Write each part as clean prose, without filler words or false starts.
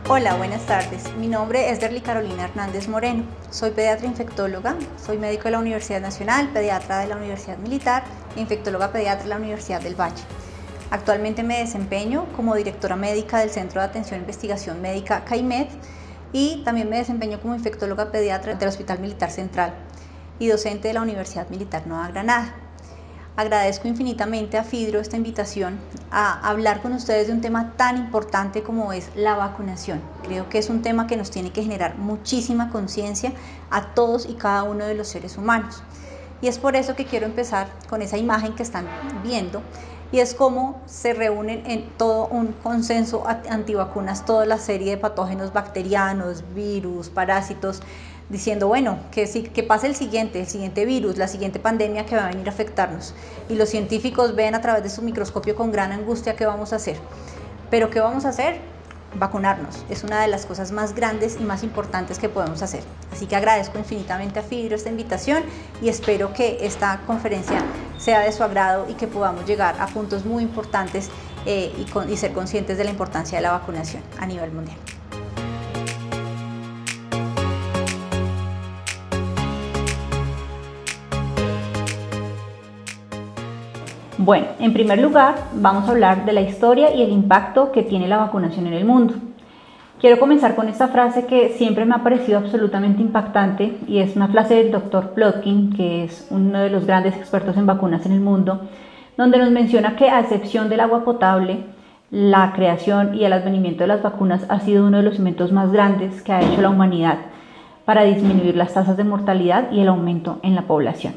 Hola, buenas tardes. Mi nombre es Derly Carolina Hernández Moreno. Soy pediatra infectóloga, soy médico de la Universidad Nacional, pediatra de la Universidad Militar e infectóloga pediatra de la Universidad del Valle. Actualmente me desempeño como directora médica del Centro de Atención e Investigación Médica CAIMED y también me desempeño como infectóloga pediatra del Hospital Militar Central y docente de la Universidad Militar Nueva Granada. Agradezco infinitamente a FIDRO esta invitación a hablar con ustedes de un tema tan importante como es la vacunación. Creo que es un tema que nos tiene que generar muchísima conciencia a todos y cada uno de los seres humanos. Y es por eso que quiero empezar con esa imagen que están viendo, y es cómo se reúnen en todo un consenso antivacunas toda la serie de patógenos bacterianos, virus, parásitos, diciendo, bueno, que pase el siguiente virus, la siguiente pandemia que va a venir a afectarnos. Y los científicos ven a través de su microscopio con gran angustia qué vamos a hacer. Pero ¿qué vamos a hacer? Vacunarnos. Es una de las cosas más grandes y más importantes que podemos hacer. Así que agradezco infinitamente a FIDRO esta invitación y espero que esta conferencia sea de su agrado y que podamos llegar a puntos muy importantes y ser conscientes de la importancia de la vacunación a nivel mundial. Bueno, en primer lugar, vamos a hablar de la historia y el impacto que tiene la vacunación en el mundo. Quiero comenzar con esta frase que siempre me ha parecido absolutamente impactante y es una frase del Dr. Plotkin, que es uno de los grandes expertos en vacunas en el mundo, donde nos menciona que a excepción del agua potable, la creación y el advenimiento de las vacunas ha sido uno de los inventos más grandes que ha hecho la humanidad para disminuir las tasas de mortalidad y el aumento en la población.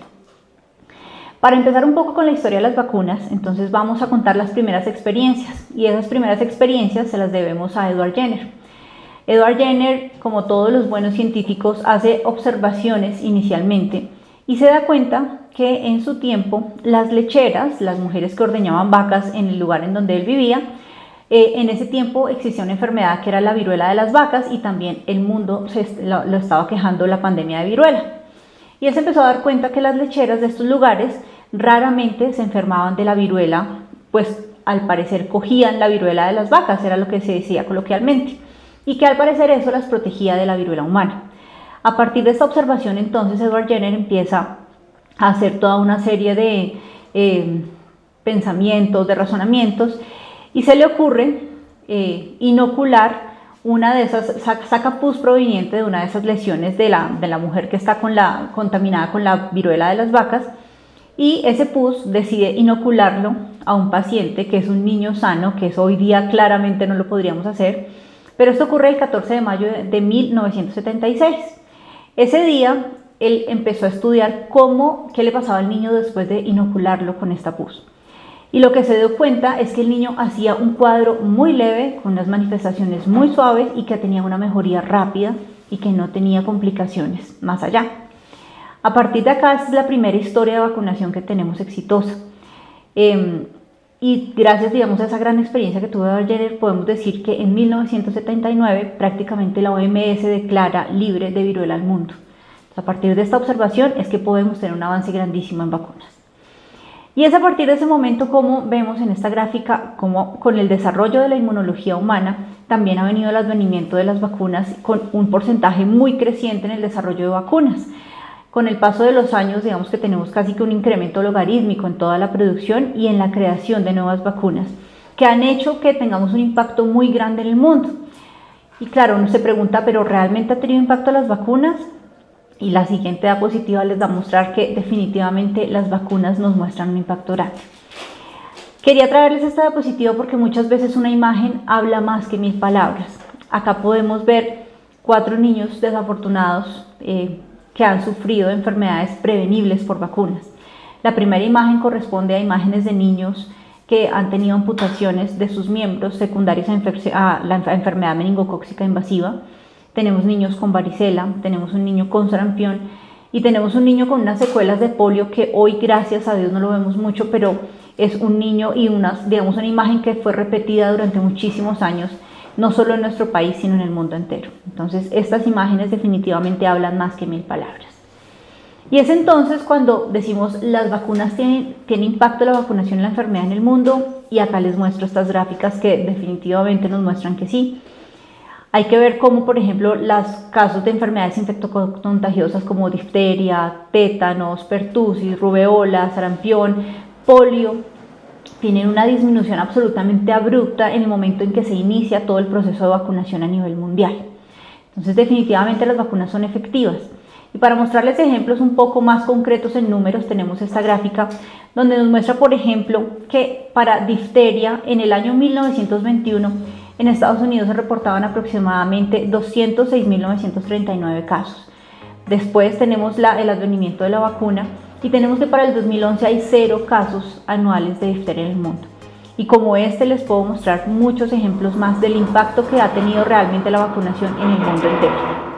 Para empezar un poco con la historia de las vacunas, entonces vamos a contar las primeras experiencias, y esas primeras experiencias se las debemos a Edward Jenner. Edward Jenner, como todos los buenos científicos, hace observaciones inicialmente y se da cuenta que en su tiempo las lecheras, las mujeres que ordeñaban vacas en el lugar en donde él vivía, en ese tiempo existía una enfermedad que era la viruela de las vacas y también el mundo lo estaba quejando la pandemia de viruela. Y él se empezó a dar cuenta que las lecheras de estos lugares raramente se enfermaban de la viruela, pues al parecer cogían la viruela de las vacas, era lo que se decía coloquialmente, y que al parecer eso las protegía de la viruela humana. A partir de esta observación, entonces, Edward Jenner empieza a hacer toda una serie de pensamientos, de razonamientos, y se le ocurre inocular una de esas, saca pus proveniente de una de esas lesiones de la mujer que está contaminada con la viruela de las vacas, y ese pus decide inocularlo a un paciente que es un niño sano, que eso hoy día claramente no lo podríamos hacer, pero esto ocurre el 14 de mayo de 1976. Ese día él empezó a estudiar qué le pasaba al niño después de inocularlo con esta pus. Y lo que se dio cuenta es que el niño hacía un cuadro muy leve, con unas manifestaciones muy suaves y que tenía una mejoría rápida y que no tenía complicaciones más allá. A partir de acá, esta es la primera historia de vacunación que tenemos exitosa. Y gracias, digamos, a esa gran experiencia que tuvo Edward Jenner, podemos decir que en 1979 prácticamente la OMS declara libre de viruela al mundo. Entonces, a partir de esta observación es que podemos tener un avance grandísimo en vacunas. Y es a partir de ese momento, como vemos en esta gráfica, como con el desarrollo de la inmunología humana también ha venido el advenimiento de las vacunas con un porcentaje muy creciente en el desarrollo de vacunas. Con el paso de los años, digamos que tenemos casi que un incremento logarítmico en toda la producción y en la creación de nuevas vacunas, que han hecho que tengamos un impacto muy grande en el mundo. Y claro, uno se pregunta, ¿pero realmente ha tenido impacto las vacunas? Y la siguiente diapositiva les va a mostrar que definitivamente las vacunas nos muestran un impacto grande. Quería traerles esta diapositiva porque muchas veces una imagen habla más que 1000 palabras. Acá podemos ver 4 niños desafortunados que han sufrido enfermedades prevenibles por vacunas. La primera imagen corresponde a imágenes de niños que han tenido amputaciones de sus miembros secundarios a la enfermedad meningocócica invasiva. Tenemos niños con varicela, tenemos un niño con sarampión y tenemos un niño con unas secuelas de polio que hoy, gracias a Dios, no lo vemos mucho, pero es un niño y una imagen que fue repetida durante muchísimos años, no solo en nuestro país, sino en el mundo entero. Entonces, estas imágenes definitivamente hablan más que 1000 palabras. Y es entonces cuando decimos las vacunas tiene impacto la vacunación en la enfermedad en el mundo, y acá les muestro estas gráficas que definitivamente nos muestran que sí. Hay que ver cómo, por ejemplo, los casos de enfermedades infectocontagiosas como difteria, tétanos, pertusis, rubeola, sarampión, polio, tienen una disminución absolutamente abrupta en el momento en que se inicia todo el proceso de vacunación a nivel mundial. Entonces, definitivamente las vacunas son efectivas. Y para mostrarles ejemplos un poco más concretos en números, tenemos esta gráfica donde nos muestra, por ejemplo, que para difteria en el año 1921 en Estados Unidos se reportaban aproximadamente 206.939 casos. Después tenemos el advenimiento de la vacuna y tenemos que para el 2011 hay 0 casos anuales de difteria en el mundo. Y como este les puedo mostrar muchos ejemplos más del impacto que ha tenido realmente la vacunación en el mundo entero.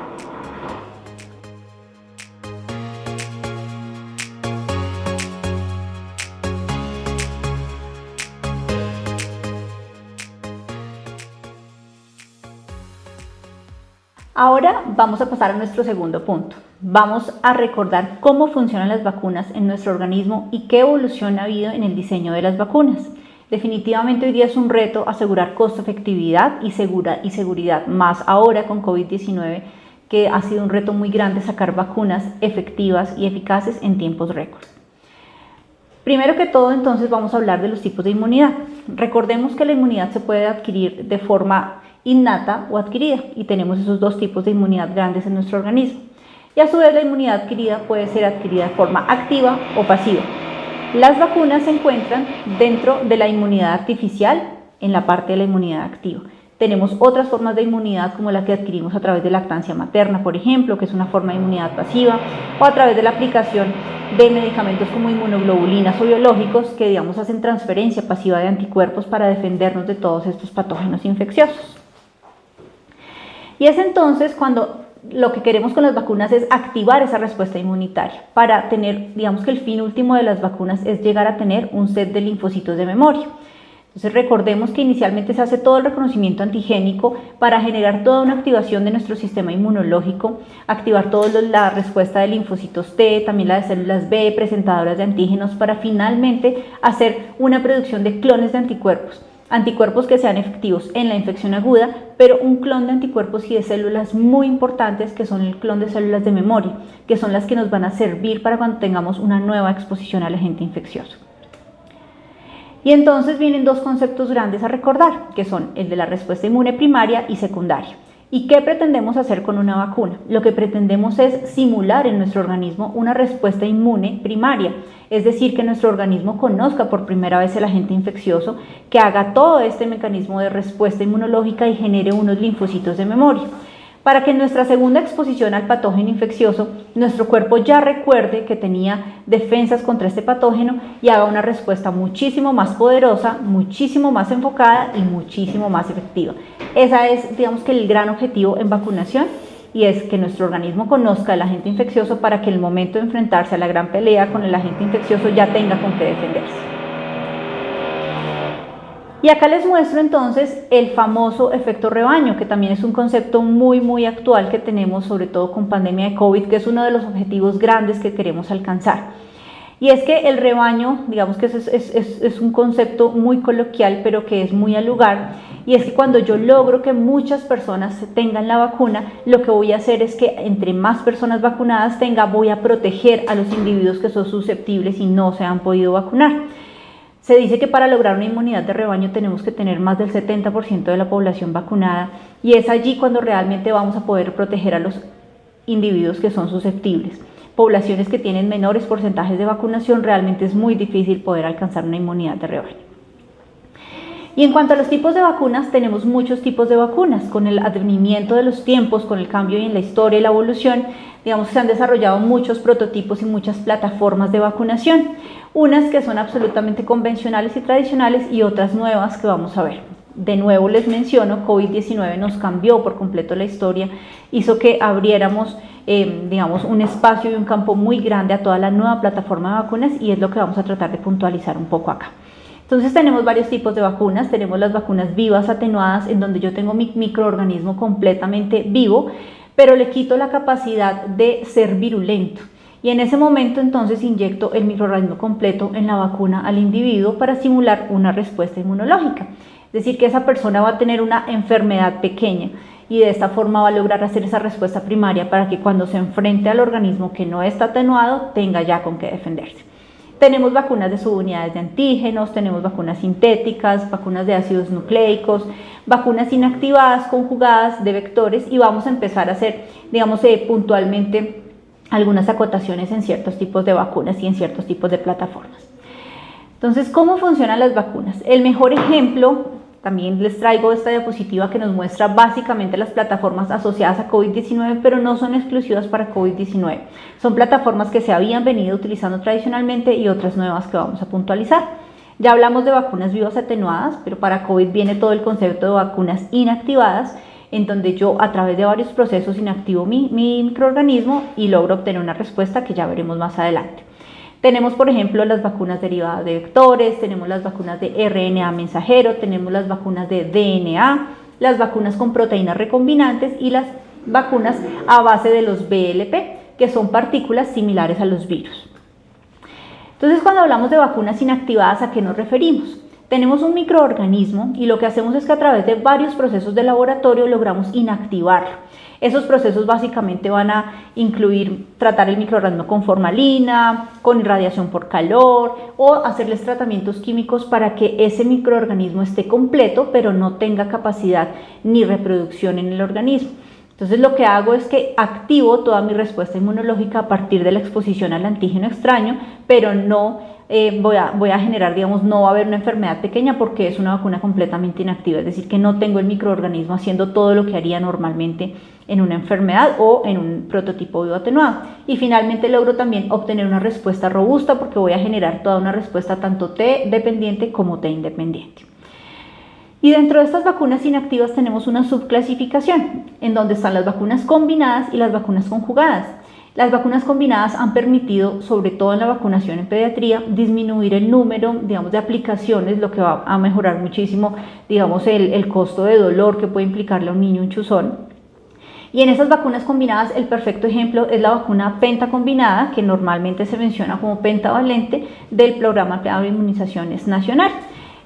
Ahora vamos a pasar a nuestro segundo punto. Vamos a recordar cómo funcionan las vacunas en nuestro organismo y qué evolución ha habido en el diseño de las vacunas. Definitivamente hoy día es un reto asegurar costo-efectividad y seguridad, más ahora con COVID-19, que ha sido un reto muy grande sacar vacunas efectivas y eficaces en tiempos récord. Primero que todo, entonces, vamos a hablar de los tipos de inmunidad. Recordemos que la inmunidad se puede adquirir de forma innata o adquirida y tenemos esos dos tipos de inmunidad grandes en nuestro organismo. Y a su vez la inmunidad adquirida puede ser adquirida de forma activa o pasiva. Las vacunas se encuentran dentro de la inmunidad artificial en la parte de la inmunidad activa. Tenemos otras formas de inmunidad como la que adquirimos a través de lactancia materna, por ejemplo, que es una forma de inmunidad pasiva, o a través de la aplicación de medicamentos como inmunoglobulinas o biológicos que, digamos, hacen transferencia pasiva de anticuerpos para defendernos de todos estos patógenos infecciosos. Y es entonces cuando lo que queremos con las vacunas es activar esa respuesta inmunitaria para tener, digamos que el fin último de las vacunas es llegar a tener un set de linfocitos de memoria. Entonces recordemos que inicialmente se hace todo el reconocimiento antigénico para generar toda una activación de nuestro sistema inmunológico, activar toda la respuesta de linfocitos T, también la de células B, presentadoras de antígenos, para finalmente hacer una producción de clones de anticuerpos que sean efectivos en la infección aguda, pero un clon de anticuerpos y de células muy importantes que son el clon de células de memoria, que son las que nos van a servir para cuando tengamos una nueva exposición al agente infeccioso. Y entonces vienen dos conceptos grandes a recordar, que son el de la respuesta inmune primaria y secundaria. ¿Y qué pretendemos hacer con una vacuna? Lo que pretendemos es simular en nuestro organismo una respuesta inmune primaria, es decir, que nuestro organismo conozca por primera vez el agente infeccioso, que haga todo este mecanismo de respuesta inmunológica y genere unos linfocitos de memoria, para que en nuestra segunda exposición al patógeno infeccioso, nuestro cuerpo ya recuerde que tenía defensas contra este patógeno y haga una respuesta muchísimo más poderosa, muchísimo más enfocada y muchísimo más efectiva. Ese es, digamos, que el gran objetivo en vacunación, y es que nuestro organismo conozca el agente infeccioso para que en el momento de enfrentarse a la gran pelea con el agente infeccioso ya tenga con qué defenderse. Y acá les muestro entonces el famoso efecto rebaño, que también es un concepto muy actual que tenemos, sobre todo con pandemia de COVID, que es uno de los objetivos grandes que queremos alcanzar. Y es que el rebaño, digamos que es un concepto muy coloquial, pero que es muy al lugar, y es que cuando yo logro que muchas personas tengan la vacuna, lo que voy a hacer es que entre más personas vacunadas tenga, voy a proteger a los individuos que son susceptibles y no se han podido vacunar. Se dice que para lograr una inmunidad de rebaño tenemos que tener más del 70% de la población vacunada, y es allí cuando realmente vamos a poder proteger a los individuos que son susceptibles. Poblaciones que tienen menores porcentajes de vacunación, realmente es muy difícil poder alcanzar una inmunidad de rebaño. Y en cuanto a los tipos de vacunas, tenemos muchos tipos de vacunas. Con el advenimiento de los tiempos, con el cambio en la historia y la evolución, digamos que se han desarrollado muchos prototipos y muchas plataformas de vacunación. Unas que son absolutamente convencionales y tradicionales y otras nuevas que vamos a ver. De nuevo les menciono, COVID-19 nos cambió por completo la historia, hizo que abriéramos digamos, un espacio y un campo muy grande a toda la nueva plataforma de vacunas, y es lo que vamos a tratar de puntualizar un poco acá. Entonces tenemos varios tipos de vacunas. Tenemos las vacunas vivas atenuadas, en donde yo tengo mi microorganismo completamente vivo, pero le quito la capacidad de ser virulento. Y en ese momento entonces inyecto el microorganismo completo en la vacuna al individuo para simular una respuesta inmunológica. Es decir, que esa persona va a tener una enfermedad pequeña. y de esta forma va a lograr hacer esa respuesta primaria para que cuando se enfrente al organismo que no está atenuado tenga ya con qué defenderse. Tenemos vacunas de subunidades de antígenos, tenemos vacunas sintéticas, vacunas de ácidos nucleicos, vacunas inactivadas, conjugadas de vectores, y vamos a empezar a hacer, digamos, puntualmente algunas acotaciones en ciertos tipos de vacunas y en ciertos tipos de plataformas. Entonces, ¿cómo funcionan las vacunas? El mejor ejemplo, también les traigo esta diapositiva que nos muestra básicamente las plataformas asociadas a COVID-19, pero no son exclusivas para COVID-19. Son plataformas que se habían venido utilizando tradicionalmente y otras nuevas que vamos a puntualizar. Ya hablamos de vacunas vivas atenuadas, pero para COVID viene todo el concepto de vacunas inactivadas, en donde yo a través de varios procesos inactivo mi microorganismo y logro obtener una respuesta que ya veremos más adelante. Tenemos, por ejemplo, las vacunas derivadas de vectores, tenemos las vacunas de RNA mensajero, tenemos las vacunas de DNA, las vacunas con proteínas recombinantes y las vacunas a base de los VLP, que son partículas similares a los virus. Entonces, cuando hablamos de vacunas inactivadas, ¿a qué nos referimos? Tenemos un microorganismo y lo que hacemos es que a través de varios procesos de laboratorio logramos inactivarlo. Esos procesos básicamente van a incluir tratar el microorganismo con formalina, con irradiación por calor o hacerles tratamientos químicos para que ese microorganismo esté completo pero no tenga capacidad ni reproducción en el organismo. Entonces lo que hago es que activo toda mi respuesta inmunológica a partir de la exposición al antígeno extraño, pero no voy a generar, digamos, no va a haber una enfermedad pequeña porque es una vacuna completamente inactiva, es decir, que no tengo el microorganismo haciendo todo lo que haría normalmente en una enfermedad o en un prototipo vivo atenuado. Y finalmente logro también obtener una respuesta robusta porque voy a generar toda una respuesta tanto T dependiente como T independiente. Y dentro de estas vacunas inactivas tenemos una subclasificación en donde están las vacunas combinadas y las vacunas conjugadas. Las vacunas combinadas han permitido, sobre todo en la vacunación en pediatría, disminuir el número, digamos, de aplicaciones, lo que va a mejorar muchísimo, digamos, el costo de dolor que puede implicarle a un niño un chuzón. Y en esas vacunas combinadas, el perfecto ejemplo es la vacuna pentacombinada, que normalmente se menciona como pentavalente del Programa de Inmunizaciones Nacional.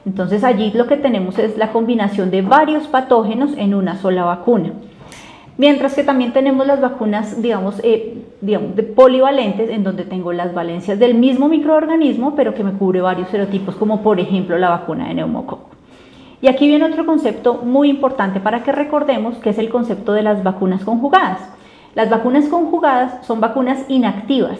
Entonces allí lo que tenemos es la combinación de varios patógenos en una sola vacuna. Mientras que también tenemos las vacunas, digamos, de polivalentes, en donde tengo las valencias del mismo microorganismo, pero que me cubre varios serotipos, como por ejemplo la vacuna de neumococo. Y aquí viene otro concepto muy importante para que recordemos, que es el concepto de las vacunas conjugadas. Las vacunas conjugadas son vacunas inactivas,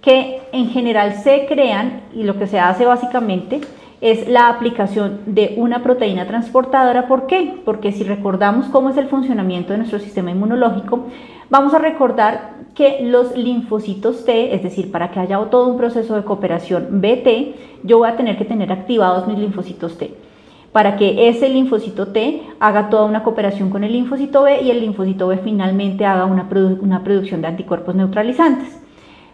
que en general se crean, y lo que se hace básicamente es la aplicación de una proteína transportadora. ¿Por qué? Porque si recordamos cómo es el funcionamiento de nuestro sistema inmunológico, vamos a recordar que los linfocitos T, es decir, para que haya todo un proceso de cooperación BT, yo voy a tener que tener activados mis linfocitos T, para que ese linfocito T haga toda una cooperación con el linfocito B y el linfocito B finalmente haga una producción de anticuerpos neutralizantes.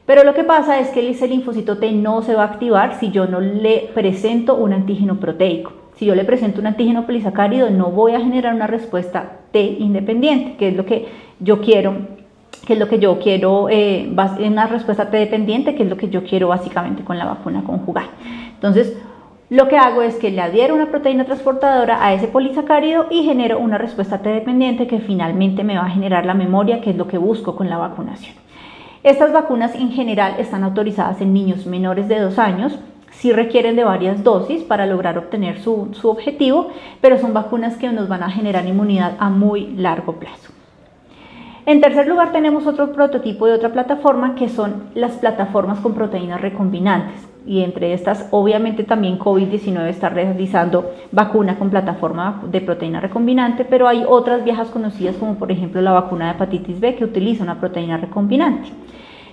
Pero lo que pasa es que ese linfocito T no se va a activar si yo no le presento un antígeno proteico. Si yo le presento un antígeno polisacárido, no voy a generar una respuesta T independiente, que es lo que yo quiero, una respuesta T dependiente, que es lo que yo quiero básicamente con la vacuna conjugada. Entonces, lo que hago es que le adhiero una proteína transportadora a ese polisacárido y genero una respuesta T dependiente que finalmente me va a generar la memoria, que es lo que busco con la vacunación. Estas vacunas en general están autorizadas en niños menores de 2 años, sí requieren de varias dosis para lograr obtener su objetivo, pero son vacunas que nos van a generar inmunidad a muy largo plazo. En tercer lugar tenemos otro prototipo de otra plataforma, que son las plataformas con proteínas recombinantes, y entre estas obviamente también COVID-19 está realizando vacuna con plataforma de proteína recombinante, pero hay otras viejas conocidas como por ejemplo la vacuna de hepatitis B, que utiliza una proteína recombinante.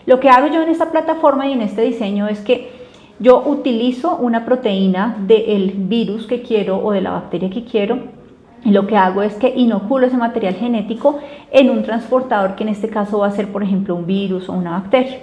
Lo que hago yo en esta plataforma y en este diseño es que yo utilizo una proteína del virus que quiero o de la bacteria que quiero, y lo que hago es que inoculo ese material genético en un transportador, que en este caso va a ser por ejemplo un virus o una bacteria.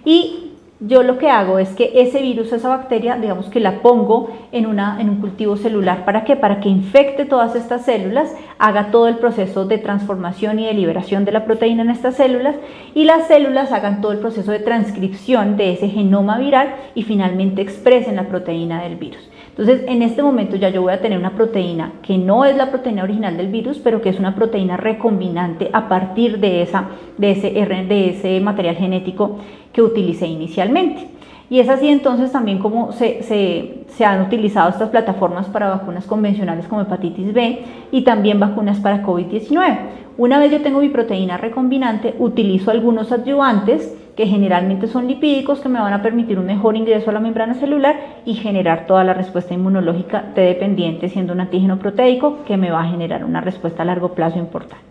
Y yo lo que hago es que ese virus o esa bacteria, digamos que la pongo en un cultivo celular. ¿Para qué? Para que infecte todas estas células haga todo el proceso de transformación y de liberación de la proteína en estas células, y las células hagan todo el proceso de transcripción de ese genoma viral y finalmente expresen la proteína del virus. Entonces, en este momento ya yo voy a tener una proteína que no es la proteína original del virus, pero que es una proteína recombinante a partir de ese material genético que utilicé inicialmente. Y es así entonces también como se han utilizado estas plataformas para vacunas convencionales como hepatitis B y también vacunas para COVID-19. Una vez yo tengo mi proteína recombinante, utilizo algunos adyuvantes que generalmente son lipídicos, que me van a permitir un mejor ingreso a la membrana celular y generar toda la respuesta inmunológica T dependiente, siendo un antígeno proteico que me va a generar una respuesta a largo plazo importante.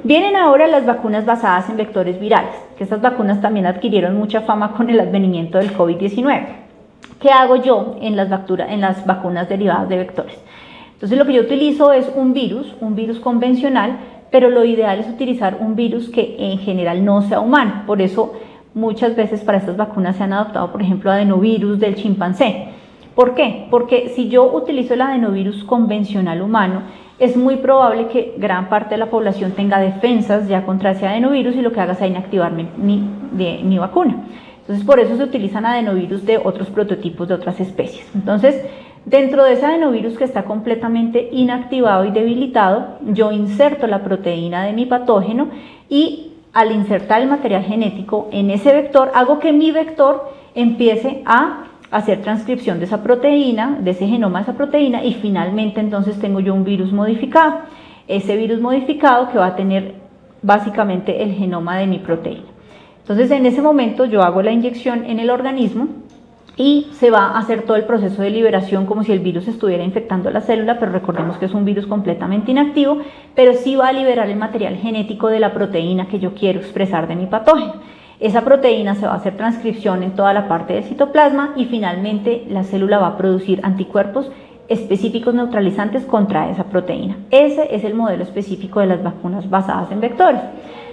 Vienen ahora las vacunas basadas en vectores virales, que estas vacunas también adquirieron mucha fama con el advenimiento del COVID-19. ¿Qué hago yo en las vacunas derivadas de vectores? Entonces lo que yo utilizo es un virus convencional, pero lo ideal es utilizar un virus que en general no sea humano. Por eso muchas veces para estas vacunas se han adoptado, por ejemplo, adenovirus del chimpancé. ¿Por qué? Porque si yo utilizo el adenovirus convencional humano, es muy probable que gran parte de la población tenga defensas ya contra ese adenovirus y lo que haga sea inactivar mi vacuna. Entonces, por eso se utilizan adenovirus de otros prototipos de otras especies. Entonces, dentro de ese adenovirus que está completamente inactivado y debilitado, yo inserto la proteína de mi patógeno y al insertar el material genético en ese vector, hago que mi vector empiece a hacer transcripción de esa proteína, de ese genoma de esa proteína, y finalmente entonces tengo yo un virus modificado. Ese virus modificado que va a tener básicamente el genoma de mi proteína. Entonces en ese momento yo hago la inyección en el organismo y se va a hacer todo el proceso de liberación como si el virus estuviera infectando la célula, pero recordemos que es un virus completamente inactivo, pero sí va a liberar el material genético de la proteína que yo quiero expresar de mi patógeno. Esa proteína se va a hacer transcripción en toda la parte del citoplasma y finalmente la célula va a producir anticuerpos específicos neutralizantes contra esa proteína. Ese es el modelo específico de las vacunas basadas en vectores.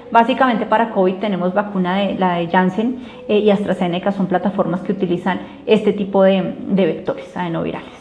Básicamente para COVID tenemos la de Janssen y AstraZeneca, son plataformas que utilizan este tipo de vectores adenovirales.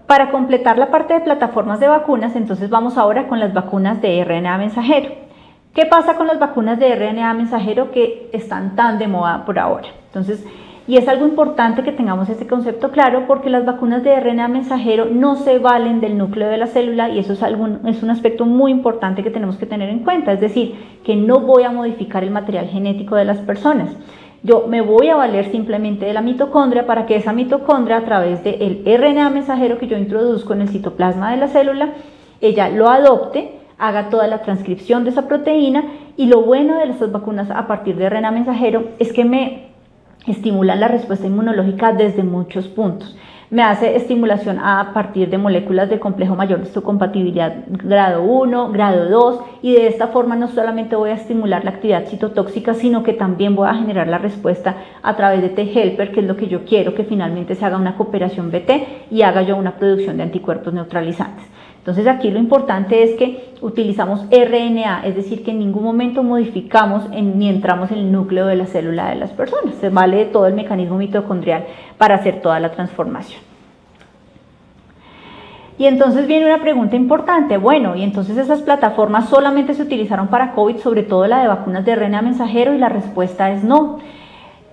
Para completar la parte de plataformas de vacunas, entonces vamos ahora con las vacunas de RNA mensajero. ¿Qué pasa con las vacunas de RNA mensajero que están tan de moda por ahora? Entonces, y es algo importante que tengamos este concepto claro porque las vacunas de RNA mensajero no se valen del núcleo de la célula y eso es un aspecto muy importante que tenemos que tener en cuenta, es decir, que no voy a modificar el material genético de las personas. Yo me voy a valer simplemente de la mitocondria para que esa mitocondria a través del RNA mensajero que yo introduzco en el citoplasma de la célula, ella lo adopte, haga toda la transcripción de esa proteína y lo bueno de estas vacunas a partir de RNA mensajero es que me estimulan la respuesta inmunológica desde muchos puntos. Me hace estimulación a partir de moléculas del complejo mayor de histocompatibilidad grado 1, grado 2 y de esta forma no solamente voy a estimular la actividad citotóxica sino que también voy a generar la respuesta a través de T-helper, que es lo que yo quiero, que finalmente se haga una cooperación BT y haga yo una producción de anticuerpos neutralizantes. Entonces aquí lo importante es que utilizamos RNA, es decir, que en ningún momento modificamos ni entramos en el núcleo de la célula de las personas. Se vale de todo el mecanismo mitocondrial para hacer toda la transformación. Y entonces viene una pregunta importante, bueno, y entonces esas plataformas solamente se utilizaron para COVID, sobre todo la de vacunas de RNA mensajero, y la respuesta es no.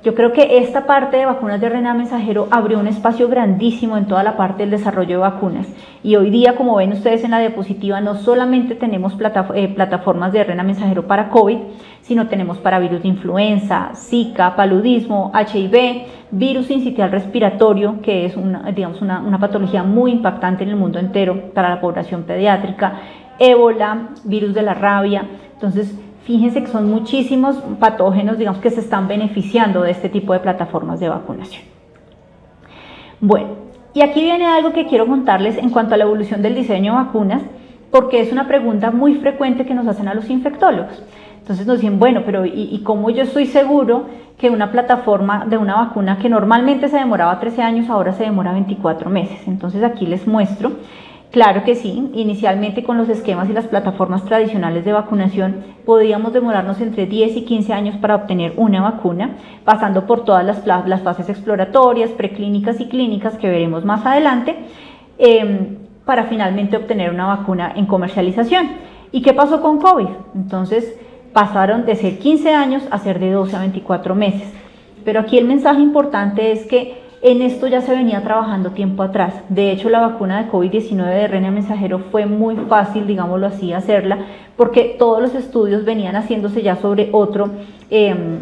Yo creo que esta parte de vacunas de RNA mensajero abrió un espacio grandísimo en toda la parte del desarrollo de vacunas y hoy día, como ven ustedes en la diapositiva, no solamente tenemos plataformas de RNA mensajero para COVID, sino tenemos para virus de influenza, Zika, paludismo, HIV, virus sincitial respiratorio, que es una patología muy impactante en el mundo entero para la población pediátrica, ébola, virus de la rabia. Entonces, fíjense que son muchísimos patógenos, que se están beneficiando de este tipo de plataformas de vacunación. Bueno, y aquí viene algo que quiero contarles en cuanto a la evolución del diseño de vacunas, porque es una pregunta muy frecuente que nos hacen a los infectólogos. Entonces nos dicen, bueno, pero ¿y cómo yo estoy seguro que una plataforma de una vacuna que normalmente se demoraba 13 años, ahora se demora 24 meses? Entonces aquí les muestro. Claro que sí, inicialmente con los esquemas y las plataformas tradicionales de vacunación podíamos demorarnos entre 10 y 15 años para obtener una vacuna, pasando por todas las fases exploratorias, preclínicas y clínicas que veremos más adelante. para finalmente obtener una vacuna en comercialización. ¿Y qué pasó con COVID? Entonces pasaron de ser 15 años a ser de 12 a 24 meses. Pero aquí el mensaje importante es que en esto ya se venía trabajando tiempo atrás. De hecho, la vacuna de COVID-19 de RNA mensajero fue muy fácil, digámoslo así, hacerla, porque todos los estudios venían haciéndose ya sobre otro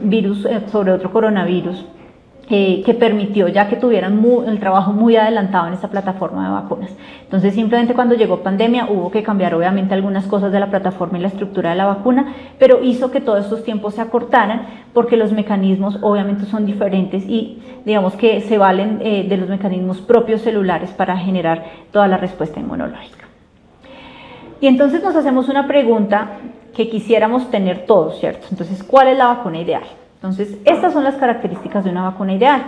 virus, sobre otro coronavirus, que permitió ya que tuvieran el trabajo muy adelantado en esta plataforma de vacunas. Entonces simplemente cuando llegó pandemia hubo que cambiar obviamente algunas cosas de la plataforma y la estructura de la vacuna, pero hizo que todos estos tiempos se acortaran porque los mecanismos obviamente son diferentes y digamos que se valen de los mecanismos propios celulares para generar toda la respuesta inmunológica. Y entonces nos hacemos una pregunta que quisiéramos tener todos, ¿cierto? Entonces, ¿cuál es la vacuna ideal? Entonces, estas son las características de una vacuna ideal.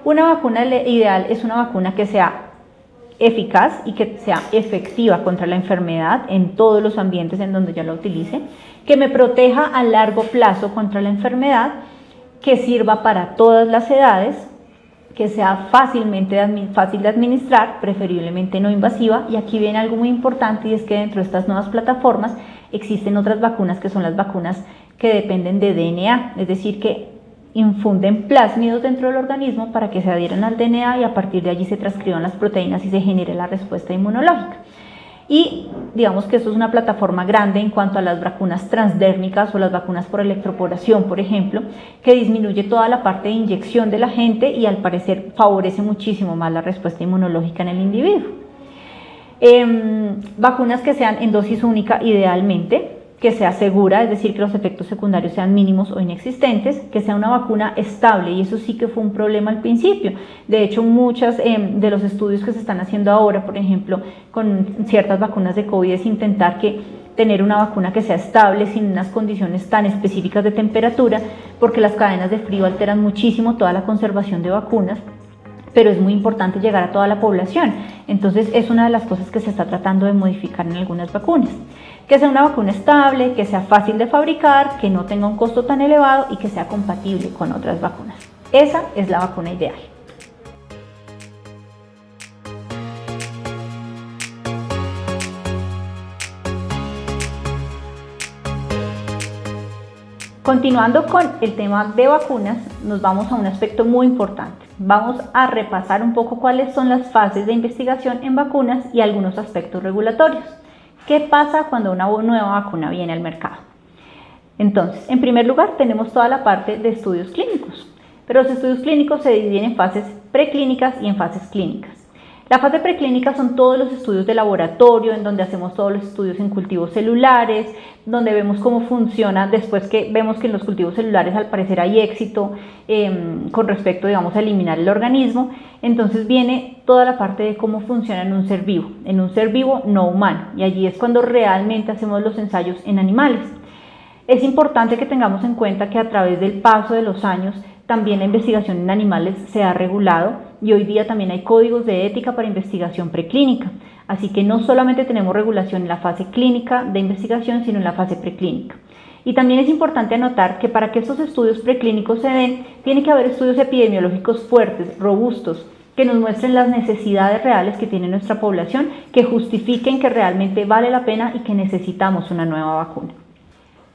Una vacuna ideal es una vacuna que sea eficaz y que sea efectiva contra la enfermedad en todos los ambientes en donde yo la utilice, que me proteja a largo plazo contra la enfermedad, que sirva para todas las edades, que sea fácil de administrar, preferiblemente no invasiva. Y aquí viene algo muy importante, y es que dentro de estas nuevas plataformas existen otras vacunas que son las vacunas que dependen de DNA, es decir, que infunden plásmidos dentro del organismo para que se adhieran al DNA y a partir de allí se transcriban las proteínas y se genere la respuesta inmunológica. Y digamos que esto es una plataforma grande en cuanto a las vacunas transdérmicas o las vacunas por electroporación, por ejemplo, que disminuye toda la parte de inyección de la gente y al parecer favorece muchísimo más la respuesta inmunológica en el individuo. Vacunas que sean en dosis única idealmente, que sea segura, es decir, que los efectos secundarios sean mínimos o inexistentes, que sea una vacuna estable, y eso sí que fue un problema al principio. De hecho, muchos de los estudios que se están haciendo ahora, por ejemplo, con ciertas vacunas de COVID, es intentar tener una vacuna que sea estable, sin unas condiciones tan específicas de temperatura, porque las cadenas de frío alteran muchísimo toda la conservación de vacunas, pero es muy importante llegar a toda la población. Entonces es una de las cosas que se está tratando de modificar en algunas vacunas. Que sea una vacuna estable, que sea fácil de fabricar, que no tenga un costo tan elevado y que sea compatible con otras vacunas. Esa es la vacuna ideal. Continuando con el tema de vacunas, nos vamos a un aspecto muy importante. Vamos a repasar un poco cuáles son las fases de investigación en vacunas y algunos aspectos regulatorios. ¿Qué pasa cuando una nueva vacuna viene al mercado? Entonces, en primer lugar, tenemos toda la parte de estudios clínicos, pero los estudios clínicos se dividen en fases preclínicas y en fases clínicas. La fase preclínica son todos los estudios de laboratorio, en donde hacemos todos los estudios en cultivos celulares, donde vemos cómo funciona, después que vemos que en los cultivos celulares al parecer hay éxito con respecto, digamos, a eliminar el organismo. Entonces viene toda la parte de cómo funciona en un ser vivo no humano, y allí es cuando realmente hacemos los ensayos en animales. Es importante que tengamos en cuenta que a través del paso de los años también la investigación en animales se ha regulado y hoy día también hay códigos de ética para investigación preclínica. Así que no solamente tenemos regulación en la fase clínica de investigación, sino en la fase preclínica. Y también es importante anotar que para que estos estudios preclínicos se den, tiene que haber estudios epidemiológicos fuertes, robustos, que nos muestren las necesidades reales que tiene nuestra población, que justifiquen que realmente vale la pena y que necesitamos una nueva vacuna.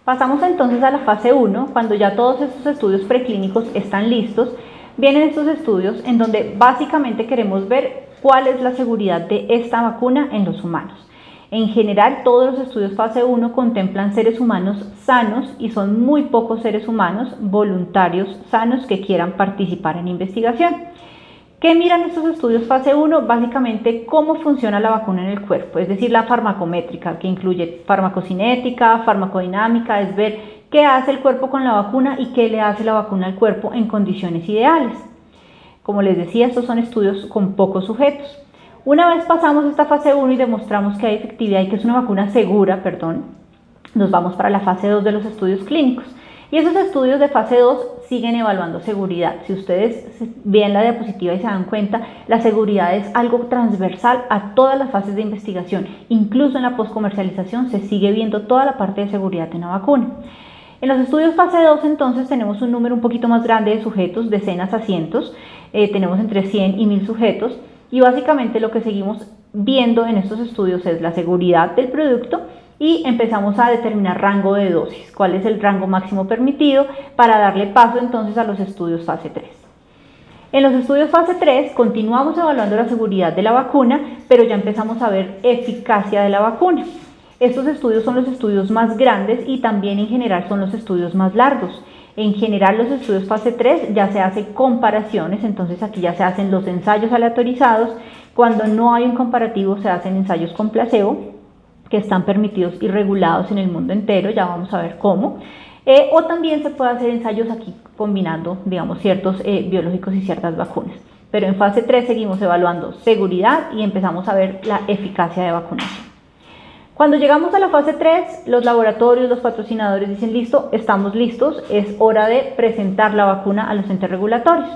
Pasamos entonces a la fase 1, cuando ya todos estos estudios preclínicos están listos. Vienen estos estudios en donde básicamente queremos ver cuál es la seguridad de esta vacuna en los humanos. En general, todos los estudios fase 1 contemplan seres humanos sanos y son muy pocos seres humanos voluntarios sanos que quieran participar en investigación. ¿Qué miran estos estudios fase 1? Básicamente cómo funciona la vacuna en el cuerpo, es decir, la farmacométrica, que incluye farmacocinética, farmacodinámica, es ver qué hace el cuerpo con la vacuna y qué le hace la vacuna al cuerpo en condiciones ideales. Como les decía, estos son estudios con pocos sujetos. Una vez pasamos esta fase 1 y demostramos que hay efectividad y que es una vacuna segura, nos vamos para la fase 2 de los estudios clínicos. Y esos estudios de fase 2 siguen evaluando seguridad. Si ustedes ven la diapositiva y se dan cuenta, la seguridad es algo transversal a todas las fases de investigación. Incluso en la postcomercialización se sigue viendo toda la parte de seguridad de una vacuna. En los estudios fase 2 entonces tenemos un número un poquito más grande de sujetos, decenas a cientos, tenemos entre 100 y 1000 sujetos, y básicamente lo que seguimos viendo en estos estudios es la seguridad del producto y empezamos a determinar rango de dosis, cuál es el rango máximo permitido para darle paso entonces a los estudios fase 3. En los estudios fase 3 continuamos evaluando la seguridad de la vacuna, pero ya empezamos a ver eficacia de la vacuna. Estos estudios son los estudios más grandes y también en general son los estudios más largos. En general los estudios fase 3 ya se hacen comparaciones, entonces aquí ya se hacen los ensayos aleatorizados. Cuando no hay un comparativo se hacen ensayos con placebo, que están permitidos y regulados en el mundo entero, ya vamos a ver cómo. O también se puede hacer ensayos aquí combinando, digamos, ciertos biológicos y ciertas vacunas. Pero en fase 3 seguimos evaluando seguridad y empezamos a ver la eficacia de vacunación. Cuando llegamos a la fase 3, los laboratorios, los patrocinadores dicen, listo, estamos listos, es hora de presentar la vacuna a los entes regulatorios.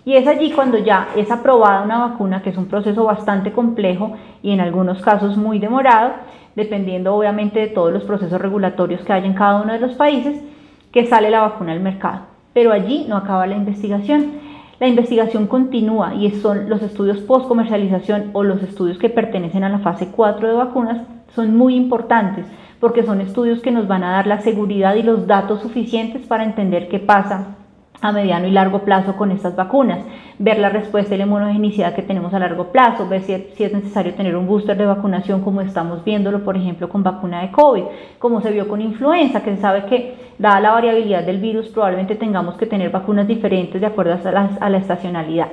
Y es allí cuando ya es aprobada una vacuna, que es un proceso bastante complejo y en algunos casos muy demorado, dependiendo obviamente de todos los procesos regulatorios que hay en cada uno de los países, que sale la vacuna al mercado. Pero allí no acaba la investigación. La investigación continúa y son los estudios post-comercialización o los estudios que pertenecen a la fase 4 de vacunas, son muy importantes porque son estudios que nos van a dar la seguridad y los datos suficientes para entender qué pasa a mediano y largo plazo con estas vacunas, ver la respuesta y la inmunogenicidad que tenemos a largo plazo, ver si es necesario tener un booster de vacunación como estamos viéndolo, por ejemplo, con vacuna de COVID, como se vio con influenza, que se sabe que dada la variabilidad del virus probablemente tengamos que tener vacunas diferentes de acuerdo a la estacionalidad.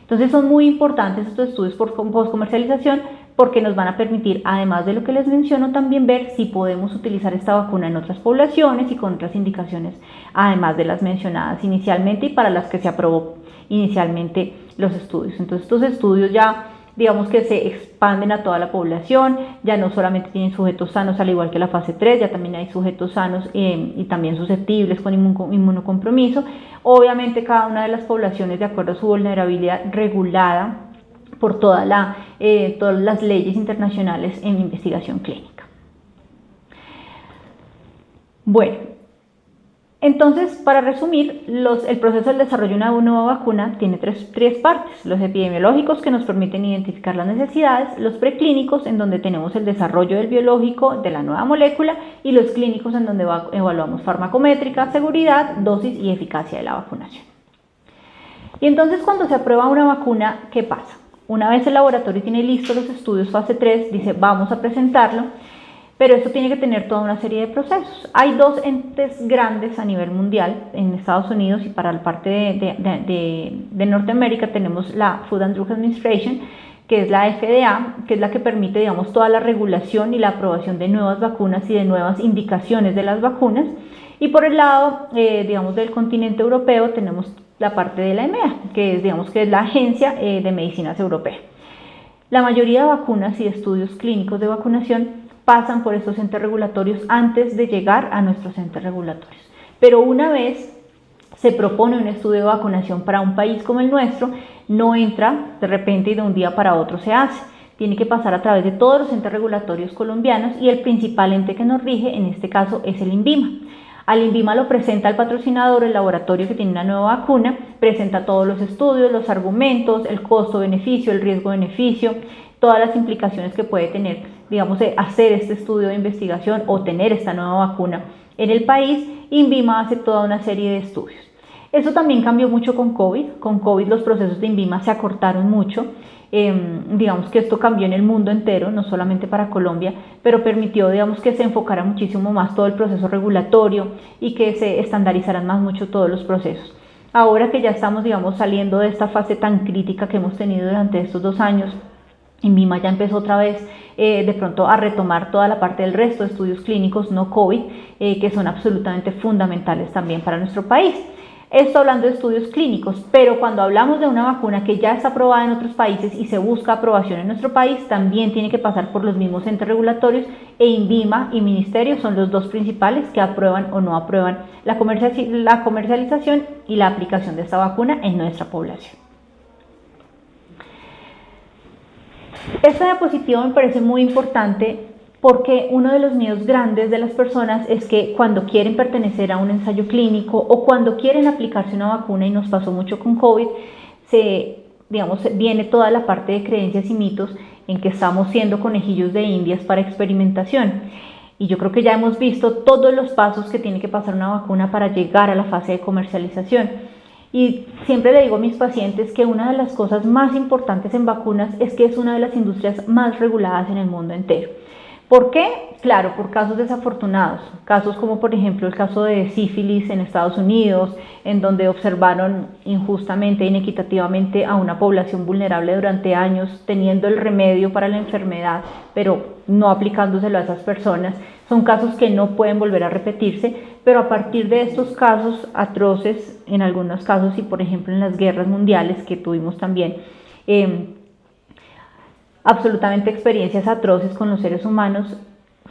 Entonces son muy importantes estos estudios por post-comercialización porque nos van a permitir, además de lo que les menciono, también ver si podemos utilizar esta vacuna en otras poblaciones y con otras indicaciones, además de las mencionadas inicialmente y para las que se aprobó inicialmente los estudios. Entonces estos estudios ya, digamos que se expanden a toda la población, ya no solamente tienen sujetos sanos al igual que la fase 3, ya también hay sujetos sanos y también susceptibles con inmunocompromiso. Obviamente cada una de las poblaciones de acuerdo a su vulnerabilidad regulada por todas las leyes internacionales en investigación clínica. Bueno, entonces para resumir, el proceso del desarrollo de una nueva vacuna tiene tres partes: los epidemiológicos, que nos permiten identificar las necesidades; los preclínicos, en donde tenemos el desarrollo del biológico de la nueva molécula; y los clínicos, en donde evaluamos farmacométrica, seguridad, dosis y eficacia de la vacunación. Y entonces cuando se aprueba una vacuna, ¿qué pasa? Una vez el laboratorio tiene listos los estudios fase 3, dice vamos a presentarlo, pero esto tiene que tener toda una serie de procesos. Hay dos entes grandes a nivel mundial en Estados Unidos, y para la parte de Norteamérica tenemos la Food and Drug Administration, que es la FDA, que es la que permite, digamos, toda la regulación y la aprobación de nuevas vacunas y de nuevas indicaciones de las vacunas. Y por el lado, digamos, del continente europeo tenemos la parte de la EMEA, que es, digamos, que es la Agencia de Medicinas Europea. La mayoría de vacunas y estudios clínicos de vacunación pasan por estos entes regulatorios antes de llegar a nuestros entes regulatorios. Pero una vez se propone un estudio de vacunación para un país como el nuestro, no entra de repente y de un día para otro se hace. Tiene que pasar a través de todos los entes regulatorios colombianos y el principal ente que nos rige en este caso es el INVIMA. Al INVIMA lo presenta el patrocinador, el laboratorio que tiene una nueva vacuna, presenta todos los estudios, los argumentos, el costo-beneficio, el riesgo-beneficio, todas las implicaciones que puede tener, digamos, de hacer este estudio de investigación o tener esta nueva vacuna en el país. INVIMA hace toda una serie de estudios. Eso también cambió mucho con COVID. Con COVID los procesos de INVIMA se acortaron mucho. Digamos que esto cambió en el mundo entero, no solamente para Colombia, pero permitió, digamos, que se enfocara muchísimo más todo el proceso regulatorio y que se estandarizaran más mucho todos los procesos. Ahora que ya estamos, digamos, saliendo de esta fase tan crítica que hemos tenido durante estos 2 años, INVIMA ya empezó otra vez de pronto a retomar toda la parte del resto de estudios clínicos no COVID, que son absolutamente fundamentales también para nuestro país. Esto hablando de estudios clínicos, pero cuando hablamos de una vacuna que ya está aprobada en otros países y se busca aprobación en nuestro país, también tiene que pasar por los mismos entes regulatorios, e INVIMA y Ministerio son los dos principales que aprueban o no aprueban la comercialización y la aplicación de esta vacuna en nuestra población. Esta diapositiva me parece muy importante porque uno de los miedos grandes de las personas es que cuando quieren pertenecer a un ensayo clínico o cuando quieren aplicarse una vacuna, y nos pasó mucho con COVID, viene toda la parte de creencias y mitos, en que estamos siendo conejillos de indias para experimentación. Y yo creo que ya hemos visto todos los pasos que tiene que pasar una vacuna para llegar a la fase de comercialización. Y siempre le digo a mis pacientes que una de las cosas más importantes en vacunas es que es una de las industrias más reguladas en el mundo entero. ¿Por qué? Claro, por casos desafortunados, casos como por ejemplo el caso de sífilis en Estados Unidos, en donde observaron injustamente e inequitativamente a una población vulnerable durante años, teniendo el remedio para la enfermedad, pero no aplicándoselo a esas personas. Son casos que no pueden volver a repetirse, pero a partir de estos casos atroces, en algunos casos y por ejemplo en las guerras mundiales que tuvimos también, absolutamente experiencias atroces con los seres humanos,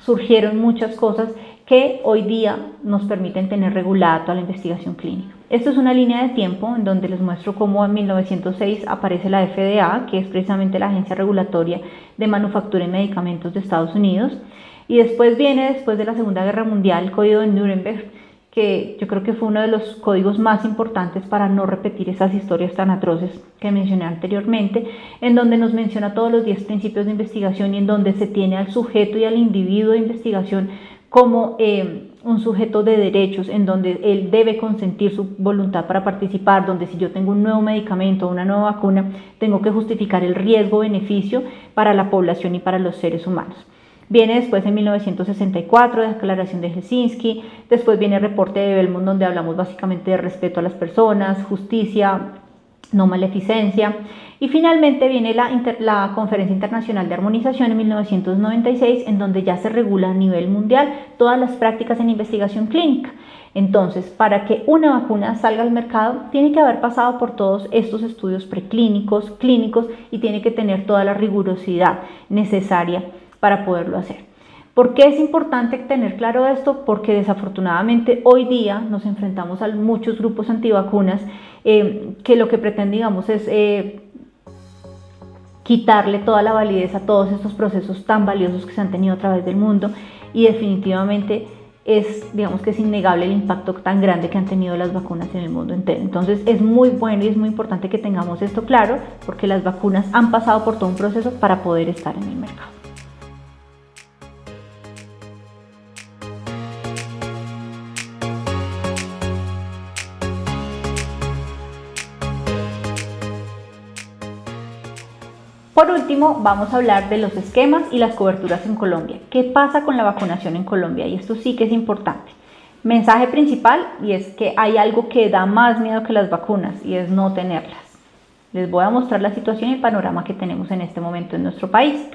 surgieron muchas cosas que hoy día nos permiten tener regulada toda la investigación clínica. Esto es una línea de tiempo en donde les muestro cómo en 1906 aparece la FDA, que es precisamente la agencia regulatoria de manufactura y medicamentos de Estados Unidos, y después viene, después de la Segunda Guerra Mundial, el Código de Nuremberg, que yo creo que fue uno de los códigos más importantes para no repetir esas historias tan atroces que mencioné anteriormente, en donde nos menciona todos los 10 principios de investigación y en donde se tiene al sujeto y al individuo de investigación como un sujeto de derechos, en donde él debe consentir su voluntad para participar, donde si yo tengo un nuevo medicamento o una nueva vacuna, tengo que justificar el riesgo-beneficio para la población y para los seres humanos. Viene después en 1964 la Declaración de Helsinki, después viene el reporte de Belmont, donde hablamos básicamente de respeto a las personas, justicia, no maleficencia, y finalmente viene la Conferencia Internacional de Armonización en 1996, en donde ya se regula a nivel mundial todas las prácticas en investigación clínica. Entonces, para que una vacuna salga al mercado, tiene que haber pasado por todos estos estudios preclínicos, clínicos, y tiene que tener toda la rigurosidad necesaria para poderlo hacer. ¿Por qué es importante tener claro esto? Porque desafortunadamente hoy día nos enfrentamos a muchos grupos antivacunas que lo que pretenden, digamos, es quitarle toda la validez a todos estos procesos tan valiosos que se han tenido a través del mundo, y definitivamente digamos que es innegable el impacto tan grande que han tenido las vacunas en el mundo entero. Entonces es muy bueno y es muy importante que tengamos esto claro, porque las vacunas han pasado por todo un proceso para poder estar en el mercado. Por último, vamos a hablar de los esquemas y las coberturas en Colombia. ¿Qué pasa con la vacunación en Colombia? Y esto sí que es importante. Mensaje principal, y es que hay algo que da más miedo que las vacunas, y es no tenerlas. Les voy a mostrar la situación y el panorama que tenemos en este momento en nuestro país.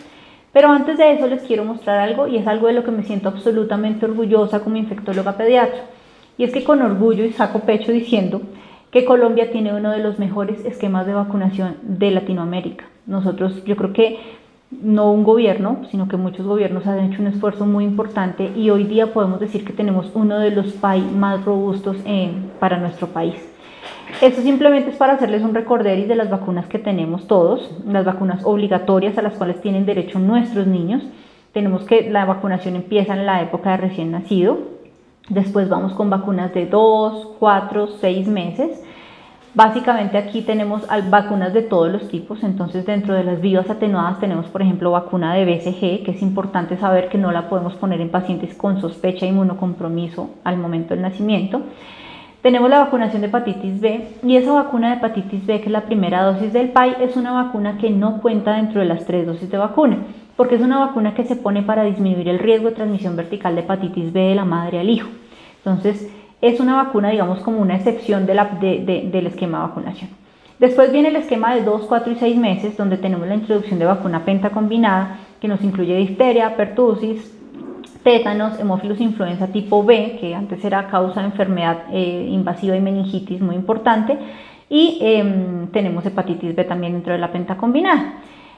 Pero antes de eso les quiero mostrar algo, y es algo de lo que me siento absolutamente orgullosa como infectóloga pediatra. Y es que con orgullo y saco pecho diciendo que Colombia tiene uno de los mejores esquemas de vacunación de Latinoamérica. Nosotros, yo creo que no un gobierno, sino que muchos gobiernos han hecho un esfuerzo muy importante, y hoy día podemos decir que tenemos uno de los PAI más robustos para nuestro país. Esto simplemente es para hacerles un recorderis de las vacunas que tenemos todos, las vacunas obligatorias a las cuales tienen derecho nuestros niños. Tenemos que la vacunación empieza en la época de recién nacido, después vamos con vacunas de 2, 4, 6 meses. Básicamente aquí tenemos vacunas de todos los tipos. Entonces dentro de las vivas atenuadas tenemos por ejemplo vacuna de BCG, que es importante saber que no la podemos poner en pacientes con sospecha de inmunocompromiso al momento del nacimiento. Tenemos la vacunación de hepatitis B, y esa vacuna de hepatitis B, que es la primera dosis del PAI, es una vacuna que no cuenta dentro de las 3 dosis de vacuna, porque es una vacuna que se pone para disminuir el riesgo de transmisión vertical de hepatitis B de la madre al hijo. Entonces es una vacuna, digamos, como una excepción del esquema de vacunación. Después viene el esquema de 2, 4 y 6 meses, donde tenemos la introducción de vacuna pentacombinada, que nos incluye difteria, pertusis, tétanos, hemófilos influenza tipo B, que antes era causa de enfermedad invasiva y meningitis muy importante, y tenemos hepatitis B también dentro de la pentacombinada.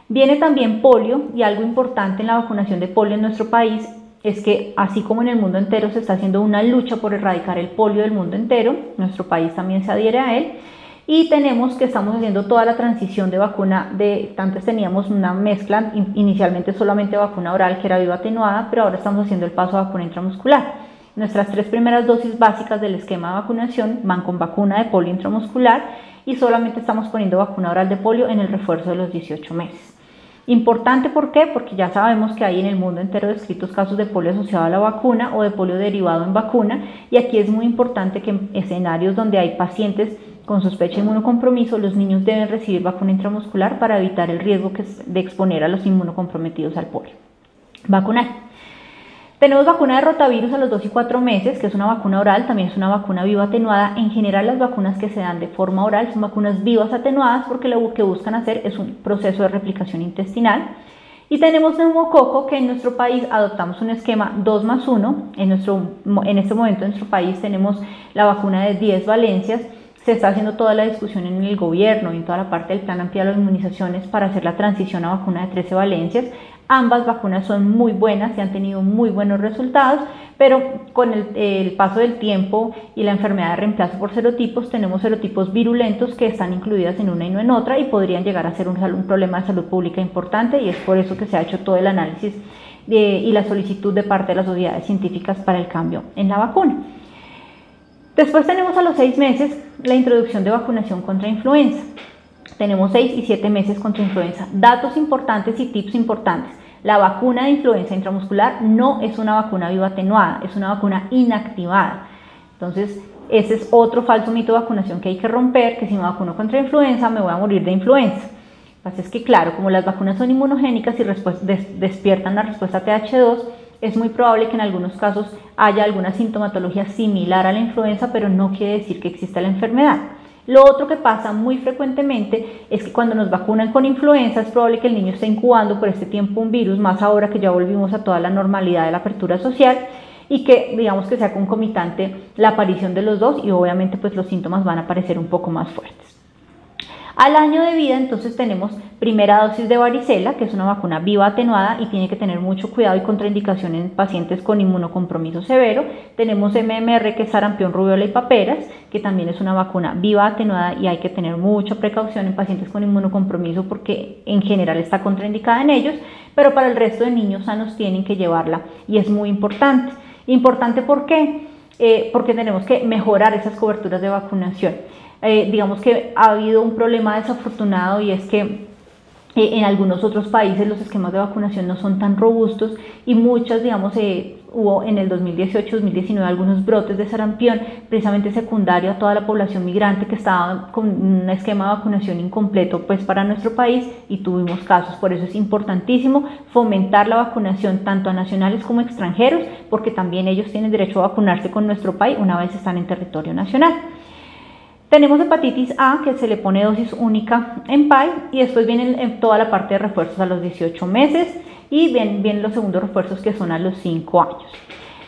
Viene también polio, y algo importante en la vacunación de polio en nuestro país es que, así como en el mundo entero se está haciendo una lucha por erradicar el polio del mundo entero, nuestro país también se adhiere a él, y estamos haciendo toda la transición de vacuna. Antes teníamos una mezcla, inicialmente solamente vacuna oral, que era viva atenuada, pero ahora estamos haciendo el paso a vacuna intramuscular. Nuestras 3 primeras dosis básicas del esquema de vacunación van con vacuna de polio intramuscular, y solamente estamos poniendo vacuna oral de polio en el refuerzo de los 18 meses. Importante, ¿por qué? Porque ya sabemos que hay en el mundo entero descritos casos de polio asociado a la vacuna o de polio derivado en vacuna, y aquí es muy importante que en escenarios donde hay pacientes con sospecha de inmunocompromiso, los niños deben recibir vacuna intramuscular para evitar el riesgo de exponer a los inmunocomprometidos al polio. Vacunar. Tenemos vacuna de rotavirus a los 2 y 4 meses, que es una vacuna oral, también es una vacuna viva atenuada. En general, las vacunas que se dan de forma oral son vacunas vivas atenuadas porque lo que buscan hacer es un proceso de replicación intestinal. Y tenemos neumococo, que en nuestro país adoptamos un esquema 2+1. En este momento en nuestro país tenemos la vacuna de 10 valencias. Se está haciendo toda la discusión en el gobierno y en toda la parte del plan ampliado de inmunizaciones para hacer la transición a vacuna de 13 valencias. Ambas vacunas son muy buenas y han tenido muy buenos resultados, pero con el paso del tiempo y la enfermedad de reemplazo por serotipos, tenemos serotipos virulentos que están incluidas en una y no en otra y podrían llegar a ser un problema de salud pública importante, y es por eso que se ha hecho todo el análisis y la solicitud de parte de las sociedades científicas para el cambio en la vacuna. Después tenemos a los 6 meses la introducción de vacunación contra influenza. Tenemos 6 y 7 meses contra influenza. Datos importantes y tips importantes. La vacuna de influenza intramuscular no es una vacuna viva atenuada, es una vacuna inactivada. Entonces, ese es otro falso mito de vacunación que hay que romper, que si me vacuno contra influenza me voy a morir de influenza. Lo que pasa es que, claro, como las vacunas son inmunogénicas y despiertan la respuesta TH2, es muy probable que en algunos casos haya alguna sintomatología similar a la influenza, pero no quiere decir que exista la enfermedad. Lo otro que pasa muy frecuentemente es que cuando nos vacunan con influenza es probable que el niño esté incubando por este tiempo un virus, más ahora que ya volvimos a toda la normalidad de la apertura social, y que digamos que sea concomitante la aparición de los dos, y obviamente pues los síntomas van a aparecer un poco más fuertes. Al año de vida entonces tenemos primera dosis de varicela, que es una vacuna viva atenuada y tiene que tener mucho cuidado y contraindicación en pacientes con inmunocompromiso severo. Tenemos MMR, que es sarampión, rubiola y paperas, que también es una vacuna viva atenuada y hay que tener mucha precaución en pacientes con inmunocompromiso porque en general está contraindicada en ellos, pero para el resto de niños sanos tienen que llevarla y es muy importante. ¿Importante por qué? Porque tenemos que mejorar esas coberturas de vacunación. Digamos que ha habido un problema desafortunado, y es que en algunos otros países los esquemas de vacunación no son tan robustos y muchas, digamos, hubo en el 2018-2019 algunos brotes de sarampión, precisamente secundario a toda la población migrante que estaba con un esquema de vacunación incompleto pues para nuestro país, y tuvimos casos. Por eso es importantísimo fomentar la vacunación tanto a nacionales como extranjeros, porque también ellos tienen derecho a vacunarse con nuestro país una vez están en territorio nacional. Tenemos hepatitis A, que se le pone dosis única en PAI, y después viene toda la parte de refuerzos a los 18 meses y vienen los segundos refuerzos, que son a los 5 años.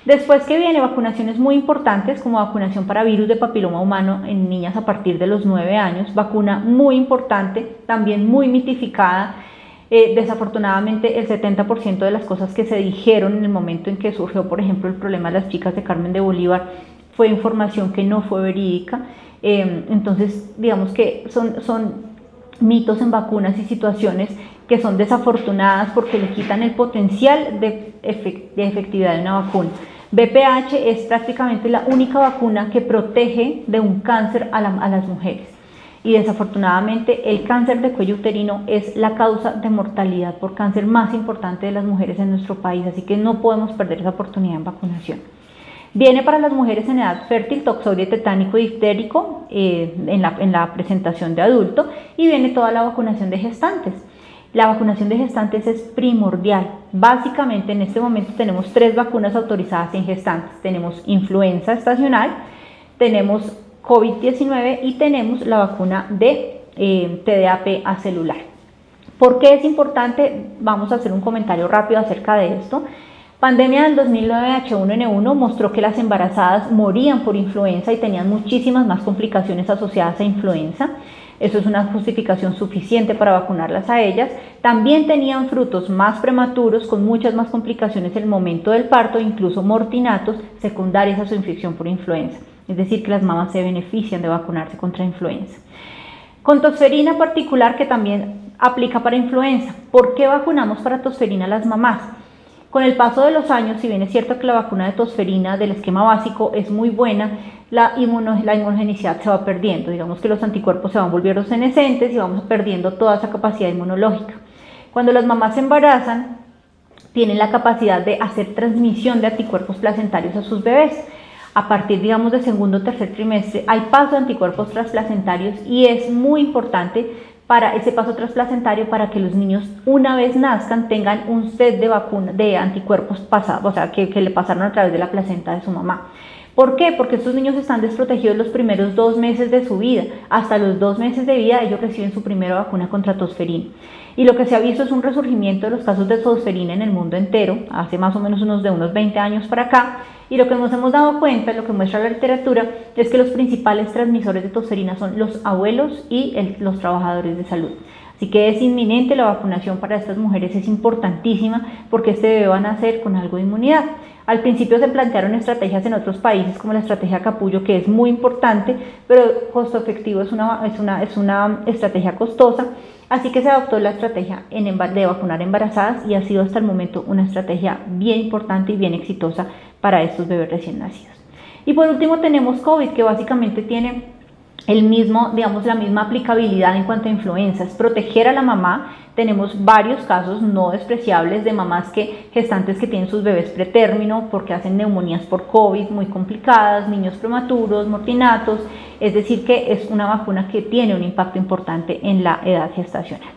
Después que viene vacunaciones muy importantes como vacunación para virus de papiloma humano en niñas a partir de los 9 años, vacuna muy importante, también muy mitificada. Desafortunadamente el 70% de las cosas que se dijeron en el momento en que surgió, por ejemplo, el problema de las chicas de Carmen de Bolívar, fue información que no fue verídica. Entonces, digamos que son mitos en vacunas y situaciones que son desafortunadas porque le quitan el potencial de efectividad de una vacuna. BPH es prácticamente la única vacuna que protege de un cáncer a las mujeres, y desafortunadamente el cáncer de cuello uterino es la causa de mortalidad por cáncer más importante de las mujeres en nuestro país, así que no podemos perder esa oportunidad en vacunación. Viene para las mujeres en edad fértil toxoide tetánico y diftérico en la presentación de adulto, y viene toda la vacunación de gestantes. La vacunación de gestantes es primordial. Básicamente en este momento tenemos 3 vacunas autorizadas en gestantes. Tenemos influenza estacional, tenemos COVID-19 y tenemos la vacuna de TDAP acelular. ¿Por qué es importante? Vamos a hacer un comentario rápido acerca de esto. Pandemia del 2009 H1N1 mostró que las embarazadas morían por influenza y tenían muchísimas más complicaciones asociadas a influenza. Eso es una justificación suficiente para vacunarlas a ellas. También tenían frutos más prematuros con muchas más complicaciones en el momento del parto, incluso mortinatos secundarios a su infección por influenza. Es decir, que las mamás se benefician de vacunarse contra influenza. Con tosferina particular, que también aplica para influenza. ¿Por qué vacunamos para tosferina a las mamás? Con el paso de los años, si bien es cierto que la vacuna de tosferina del esquema básico es muy buena, la inmunogenicidad se va perdiendo. Digamos que los anticuerpos se van volviendo senescentes y vamos perdiendo toda esa capacidad inmunológica. Cuando las mamás se embarazan, tienen la capacidad de hacer transmisión de anticuerpos placentarios a sus bebés. A partir, digamos, del segundo o tercer trimestre hay paso de anticuerpos transplacentarios y es muy importante para ese paso transplacentario para que los niños, una vez nazcan, tengan un set de vacuna de anticuerpos pasados, o sea, que le pasaron a través de la placenta de su mamá. ¿Por qué? Porque estos niños están desprotegidos los primeros 2 meses de su vida. Hasta los 2 meses de vida ellos reciben su primera vacuna contra tosferina. Y lo que se ha visto es un resurgimiento de los casos de tosferina en el mundo entero, hace más o menos unos 20 años para acá. Y lo que nos hemos dado cuenta, lo que muestra la literatura, es que los principales transmisores de tosferina son los abuelos y los trabajadores de salud. Así que es inminente la vacunación para estas mujeres, es importantísima porque este bebé va a nacer con algo de inmunidad. Al principio se plantearon estrategias en otros países como la estrategia Capullo, que es muy importante, pero costo efectivo es una estrategia costosa, así que se adoptó la estrategia de vacunar embarazadas y ha sido hasta el momento una estrategia bien importante y bien exitosa para estos bebés recién nacidos. Y por último tenemos COVID, que básicamente tiene la misma aplicabilidad en cuanto a influenza, es proteger a la mamá. Tenemos varios casos no despreciables de mamás gestantes que tienen sus bebés pretérmino porque hacen neumonías por COVID muy complicadas, niños prematuros, mortinatos, es decir que es una vacuna que tiene un impacto importante en la edad gestacional.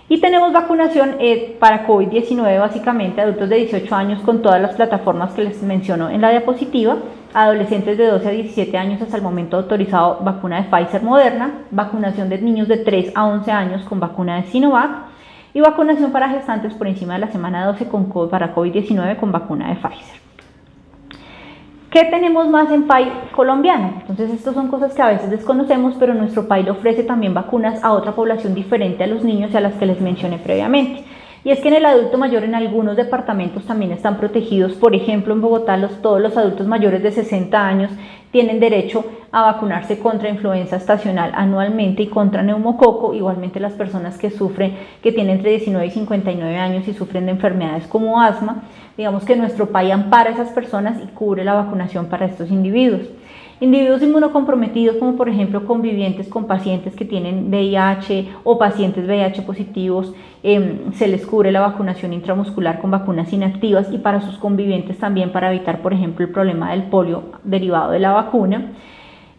Y tenemos vacunación para COVID-19, básicamente adultos de 18 años con todas las plataformas que les menciono en la diapositiva, adolescentes de 12 a 17 años hasta el momento autorizado vacuna de Pfizer Moderna, vacunación de niños de 3 a 11 años con vacuna de Sinovac y vacunación para gestantes por encima de la semana 12 para COVID-19 con vacuna de Pfizer. ¿Qué tenemos más en PAI colombiano? Entonces, estas son cosas que a veces desconocemos, pero nuestro PAI le ofrece también vacunas a otra población diferente a los niños y a las que les mencioné previamente. Y es que en el adulto mayor en algunos departamentos también están protegidos. Por ejemplo, en Bogotá todos los adultos mayores de 60 años tienen derecho a vacunarse contra influenza estacional anualmente y contra neumococo. Igualmente las personas que tienen entre 19 y 59 años y sufren de enfermedades como asma. Digamos que nuestro PAI ampara a esas personas y cubre la vacunación para estos individuos. Individuos inmunocomprometidos, como por ejemplo convivientes con pacientes que tienen VIH o pacientes VIH positivos, se les cubre la vacunación intramuscular con vacunas inactivas y para sus convivientes también para evitar, por ejemplo, el problema del polio derivado de la vacuna.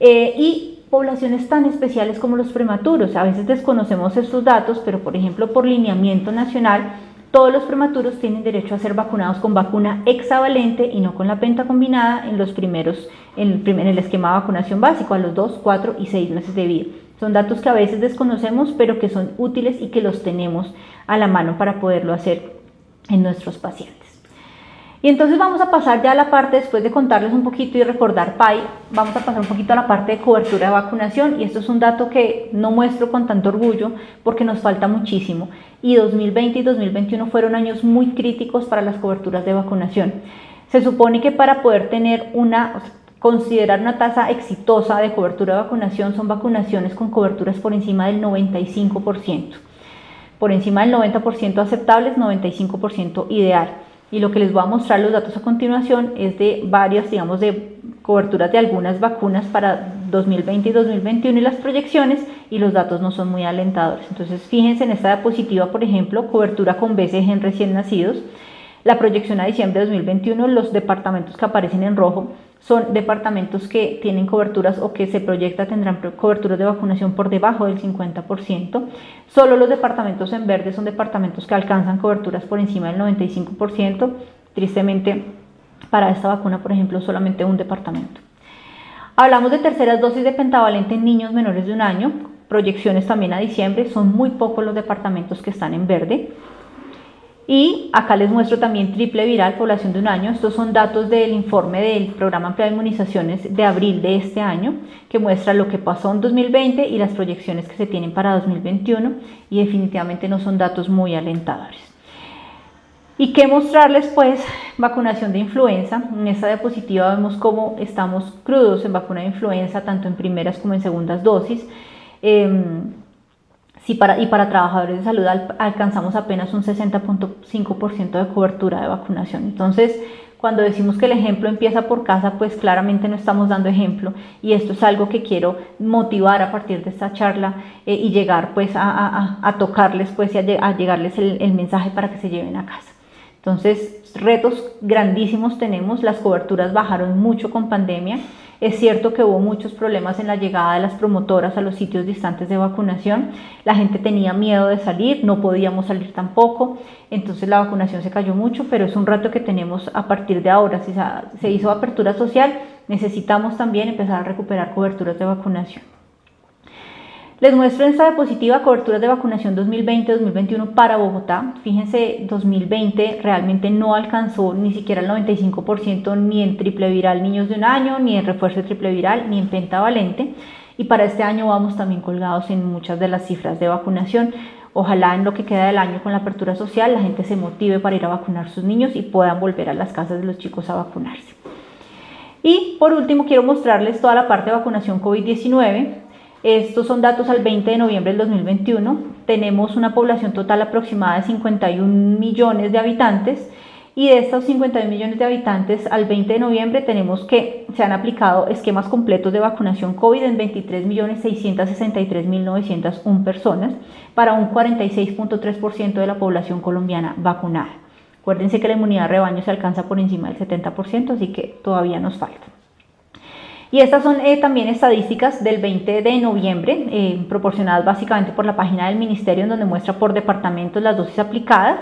Y poblaciones tan especiales como los prematuros. A veces desconocemos estos datos, pero por ejemplo, por lineamiento nacional, todos los prematuros tienen derecho a ser vacunados con vacuna hexavalente y no con la pentacombinada en el esquema de vacunación básico a los 2, 4 y 6 meses de vida. Son datos que a veces desconocemos, pero que son útiles y que los tenemos a la mano para poderlo hacer en nuestros pacientes. Y entonces vamos a pasar ya a la parte, después de contarles un poquito y recordar PAI, vamos a pasar un poquito a la parte de cobertura de vacunación, y esto es un dato que no muestro con tanto orgullo porque nos falta muchísimo, y 2020 y 2021 fueron años muy críticos para las coberturas de vacunación. Se supone que para poder considerar una tasa exitosa de cobertura de vacunación son vacunaciones con coberturas por encima del 95%, por encima del 90% aceptables, 95% ideal. Y lo que les voy a mostrar los datos a continuación es de varias, de coberturas de algunas vacunas para 2020 y 2021 y las proyecciones, y los datos no son muy alentadores. Entonces, fíjense en esta diapositiva, por ejemplo, cobertura con BCG en recién nacidos. La proyección a diciembre de 2021, los departamentos que aparecen en rojo son departamentos que tienen coberturas o que se proyecta tendrán coberturas de vacunación por debajo del 50%. Solo los departamentos en verde son departamentos que alcanzan coberturas por encima del 95%. Tristemente, para esta vacuna, por ejemplo, solamente un departamento. Hablamos de terceras dosis de pentavalente en niños menores de 1 año. Proyecciones también a diciembre, son muy pocos los departamentos que están en verde. Y acá les muestro también triple viral, población de 1 año. Estos son datos del informe del Programa Ampliado de Inmunizaciones de abril de este año, que muestra lo que pasó en 2020 y las proyecciones que se tienen para 2021, y definitivamente no son datos muy alentadores. ¿Y qué mostrarles? Pues vacunación de influenza. En esta diapositiva vemos cómo estamos crudos en vacuna de influenza, tanto en primeras como en segundas dosis. Y para trabajadores de salud alcanzamos apenas un 60.5% de cobertura de vacunación. Entonces, Cuando decimos que el ejemplo empieza por casa, pues claramente no estamos dando ejemplo, y esto es algo que quiero motivar a partir de esta charla y llegar pues a tocarles pues y a llegarles el mensaje para que se lleven a casa. Entonces, retos grandísimos tenemos, las coberturas bajaron mucho con pandemia. Es cierto que hubo muchos problemas en la llegada de las promotoras a los sitios distantes de vacunación. La gente tenía miedo de salir, no podíamos salir tampoco, entonces la vacunación se cayó mucho, pero es un reto que tenemos a partir de ahora. Si se hizo apertura social, necesitamos también empezar a recuperar coberturas de vacunación. Les muestro esta diapositiva, coberturas de vacunación 2020-2021 para Bogotá. Fíjense, 2020 realmente no alcanzó ni siquiera el 95% ni en triple viral niños de 1 año, ni en refuerzo de triple viral, ni en pentavalente. Y para este año vamos también colgados en muchas de las cifras de vacunación. Ojalá en lo que queda del año con la apertura social la gente se motive para ir a vacunar a sus niños y puedan volver a las casas de los chicos a vacunarse. Y por último quiero mostrarles toda la parte de vacunación COVID-19. Estos son datos al 20 de noviembre del 2021. Tenemos una población total aproximada de 51 millones de habitantes, y de estos 51 millones de habitantes al 20 de noviembre tenemos que se han aplicado esquemas completos de vacunación COVID en 23.663.901 personas para un 46.3% de la población colombiana vacunada. Acuérdense que la inmunidad de rebaño se alcanza por encima del 70%, así que todavía nos falta. Y estas son también estadísticas del 20 de noviembre, proporcionadas básicamente por la página del ministerio, en donde muestra por departamentos las dosis aplicadas.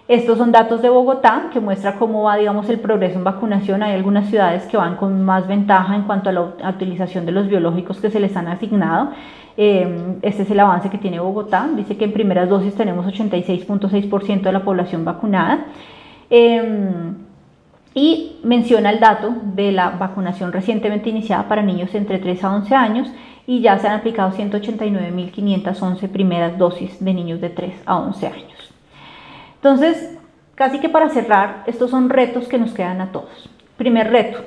Estos son datos de Bogotá, que muestra cómo va, digamos, el progreso en vacunación. Hay algunas ciudades que van con más ventaja en cuanto a la utilización de los biológicos que se les han asignado. Este es el avance que tiene Bogotá. Dice que en primeras dosis tenemos 86.6% de la población vacunada. Y menciona el dato de la vacunación recientemente iniciada para niños entre 3 a 11 años, y ya se han aplicado 189.511 primeras dosis de niños de 3 a 11 años. Entonces, casi que para cerrar, estos son retos que nos quedan a todos. Primer reto,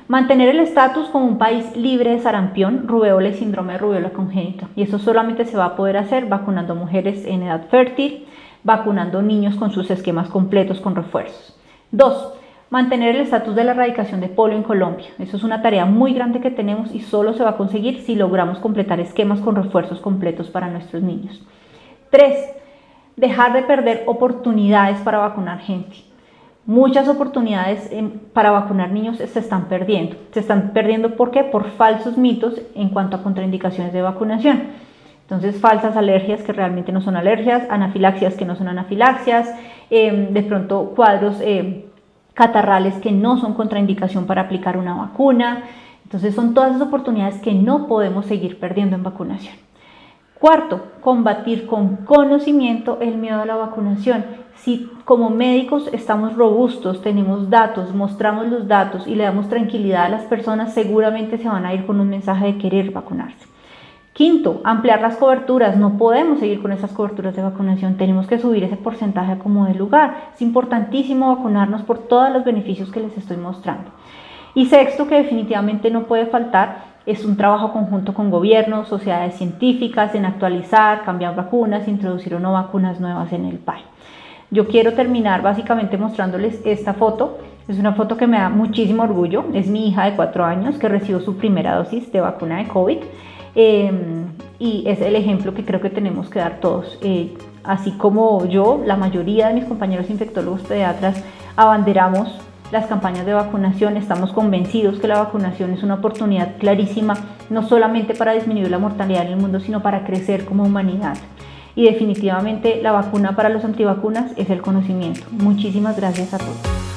mantener el estatus como un país libre de sarampión, rubéola y síndrome de rubéola congénito. Y eso solamente se va a poder hacer vacunando mujeres en edad fértil, vacunando niños con sus esquemas completos con refuerzos. 2. Mantener el estatus de la erradicación de polio en Colombia. Eso es una tarea muy grande que tenemos y solo se va a conseguir si logramos completar esquemas con refuerzos completos para nuestros niños. 3. Dejar de perder oportunidades para vacunar gente. Muchas oportunidades para vacunar niños se están perdiendo. Se están perdiendo ¿por qué? Por falsos mitos en cuanto a contraindicaciones de vacunación. Entonces, falsas alergias que realmente no son alergias, anafilaxias que no son anafilaxias, de pronto cuadros catarrales que no son contraindicación para aplicar una vacuna. Entonces son todas esas oportunidades que no podemos seguir perdiendo en vacunación. Cuarto, combatir con conocimiento el miedo a la vacunación. Si como médicos estamos robustos, tenemos datos, mostramos los datos y le damos tranquilidad a las personas, seguramente se van a ir con un mensaje de querer vacunarse. Quinto, ampliar las coberturas. No podemos seguir con esas coberturas de vacunación, tenemos que subir ese porcentaje a como de lugar. Es importantísimo vacunarnos por todos los beneficios que les estoy mostrando. Y sexto, que definitivamente no puede faltar, es un trabajo conjunto con gobiernos, sociedades científicas, en actualizar, cambiar vacunas, introducir o no vacunas nuevas en el país. Yo quiero terminar básicamente mostrándoles esta foto. Es una foto que me da muchísimo orgullo. Es mi hija de 4 años que recibió su primera dosis de vacuna de COVID. Y es el ejemplo que creo que tenemos que dar todos. Así como yo, la mayoría de mis compañeros infectólogos pediatras abanderamos las campañas de vacunación, estamos convencidos que la vacunación es una oportunidad clarísima, no solamente para disminuir la mortalidad en el mundo, sino para crecer como humanidad. Y definitivamente la vacuna para los antivacunas es el conocimiento. Muchísimas gracias a todos.